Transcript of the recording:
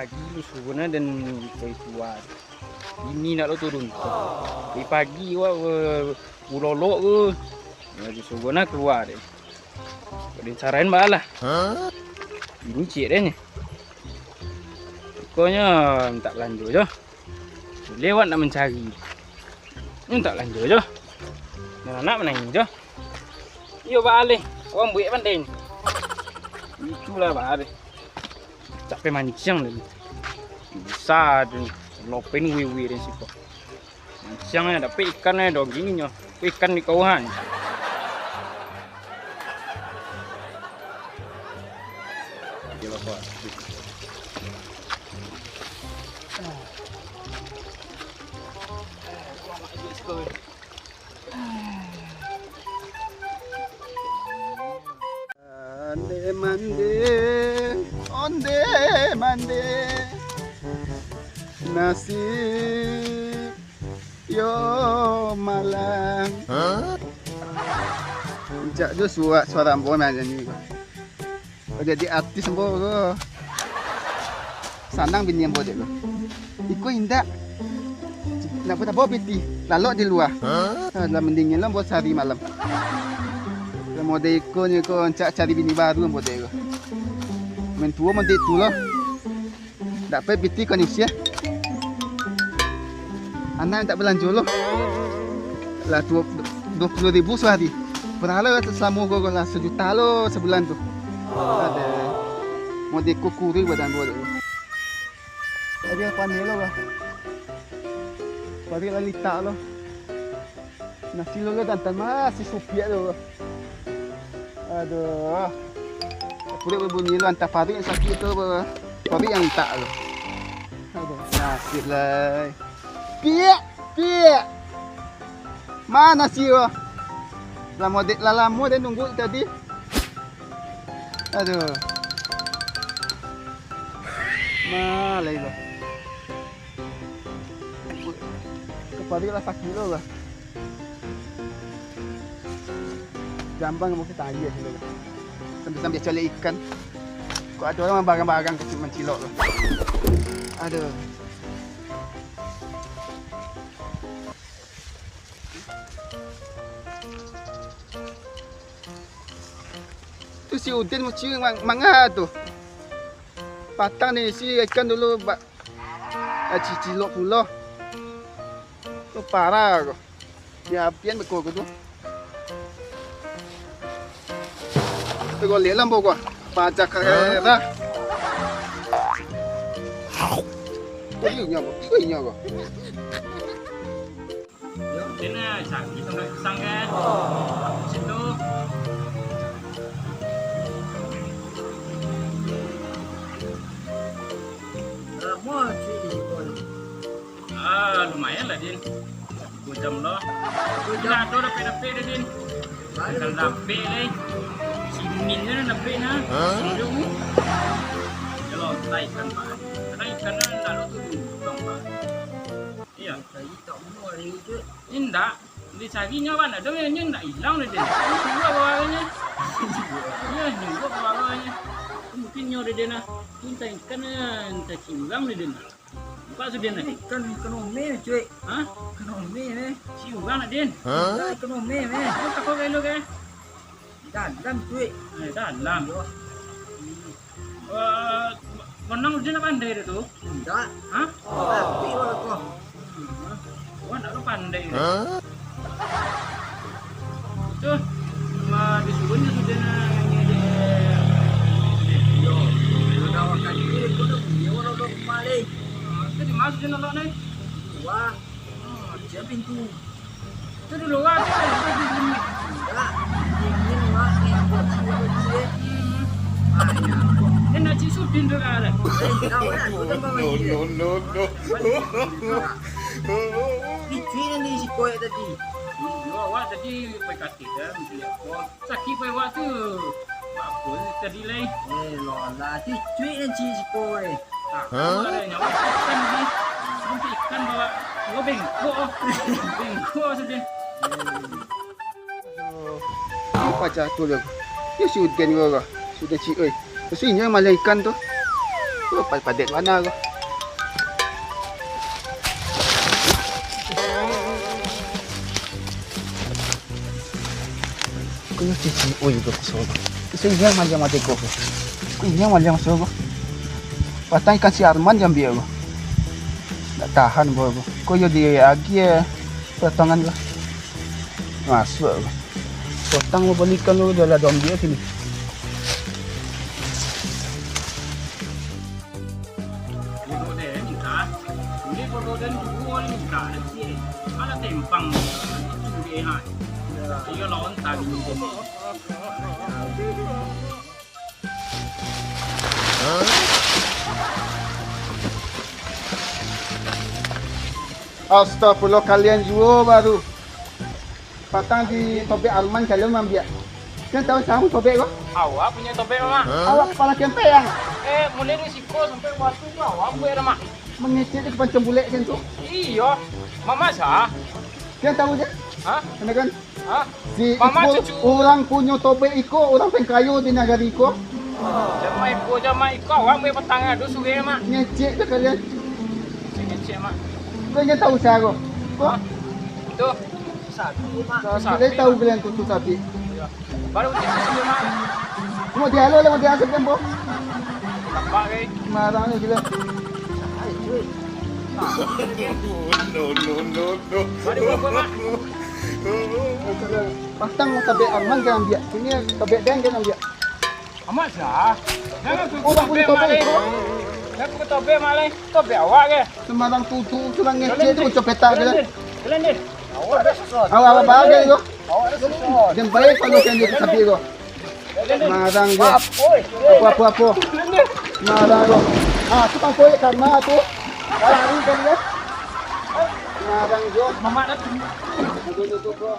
pagi lu suruh dan ikan keluar. Ini nak lo turun. Pagi ulolok ke. Jadi suruh keluar deh. Kau carain balah. Ini cik deh ni. Pokoknya minta lanjut je. Lewat nak mencari. Minta lanjut je. Nak menangis je. Yo balik. Orang buat pandai. Itulah balik. Capek mancing ni. Besar tu. Lopen wiwi dan siapa. Mancingnya dapat ikannya dong gininya. Ikan di kauhan. Gila apa? Onde mande nasib yo malang. Jak tu suara ambo macam ni. Jadi artis ambo ko. Sanang bini ambo dek ko. Iko indak. Nak buat apa piti? Lalu di luar. Dalam mendingin lah buat sehari malam. Mode iko ni ko cari bini baru mode ko. Mentua mode tu lah. Dapat piti kondisi. Anak tak berlanjut loh. Lah 20,000 sehari. Berhala selama kau lah 1 juta loh sebulan tu. Ada mode kukuri badan gua tu. Ada apa ni loh lah. Pari lalita loh. Nasi lo dan masih supiak loh. Aduh. Pura berbunyi lo antara pari yang sakit tu pari yang tak loh. Aduh, sakit lah. Piak. Mana sih lo? Lama dia nunggu tadi. Aduh. Malah itu. Kepala lah sakit lo lah. Gampang mau kita aja sih lo. Sambil cari ikan. Kok ada orang barang-barang kecil mencilok lo. Aduh. Tu si Udin mesti mangga tu. Patang ni si ikan dulu cicilok pula. Tu parah kau. Dia apian bekor tu. Tu kau lihat lampu kau. Pajak kerana. Ini kau. Ini sakit sampai pisang kan. Situ. Lumayan lah Din. 2 jam loh. 2 jam tu dapat dah Din. Kalau dapat leh. Siminnya dapat nah. Sejauh. Kalau ikan pak. Karena ikan lalu tu dong pak. Iya. Saya tak mau hari itu. Indah. Dicarinya mana? Ada yang nak hilang dah Din. Juga bawahnya. Ya, juga bawahnya. Mungkin nyor dia nah. Kita ikan tak hilang dah Din. Apa sudah nak? Ikan ome cuy. Hah? Ikan ome ni. Si urang nak Din. Ikan ome ni. Kau tak kau elok ke? Dalam cuy. Dalam. Menang udah nak pandai dah tu? Tidak. Hah? Tapi kau. Kau nak pandai. Tu, disuruh je sudah nak ni. Yo, dah makan ni. Kau dah punya orang dah kembali. Jadi masuk je nak ni. Wah, dia pintu. Tu dulu wah. Tak. Ini wah ni buat dia. Ini nak cisu pintu ada. No. Itu ni si kau tadi. Wah tadi pakai kaki dah. Sakit pakai waktu. Apa tadi leh? Lola, si cuy dan si kau. Ada nyawa ikan ni. Sampai ikan bawa bengkok saja. Apa cah tu le? Ya si Udin juga. Sudah cik oi. Mestinya malah ikan tu. Padet mana ko. Kuya cici uy ko so. Isa yang macam mati ko. Kuya macam so ko. Patay kan si Arman jam biar ko. Tak tahan ko. Kuya dia lagi potongan ko. Masuk ko. Potong mo balikan lo dalam dom dia sini. Ini kalau dan dua ni bukan sih. Ada tempang itu dia hai. Ia lawan tadi itu. Astagfirullah kalian juga baru. Patang di topik Arman kalian ambil. Kan tahu kamu topik kok? Awak punya topik mak. Awak kepala kempe yang Mulai risiko sampai waktu tu awak buat mak. mengecek di pancam bulek kan tu. Iya. Mama sah. Kan tahu je? Hah? Kena kan? Hah? Si Mama Iko, cucu. orang punya topik Iko, orang pengkayu di negara Iko. Jamaah iko awak buat petang ada suge mak. Ngecek dah kalian. Cek mak. Kau yang tahu saya kok. Kok? Tu. Sapi mak. Kalian tahu kalian tu sapi. Baru cek suge mak. Mau dialog lah, mau dialog kan bos. Nampak ke? Marah ni gila. No. Mari buat mak. Pastang topik Arman kan ambil. Ini topik Dan kan ambil. Amat sah. Jangan tu Orang punya topik Iko. Jangan tu topik mak lain. Topik awak ke? Semarang tutu, semarang ngecek tu macam petak je. Jalan ni. Awak dah susah. Awak bahagia tu. Awak dah susah. Dan baik kalau kan dia sapi tu. Marang je. Oi. Apa. Marang tu. Tu kan koyak karena tu. Lari kan dia. Marang je. Mama dah. Tutup.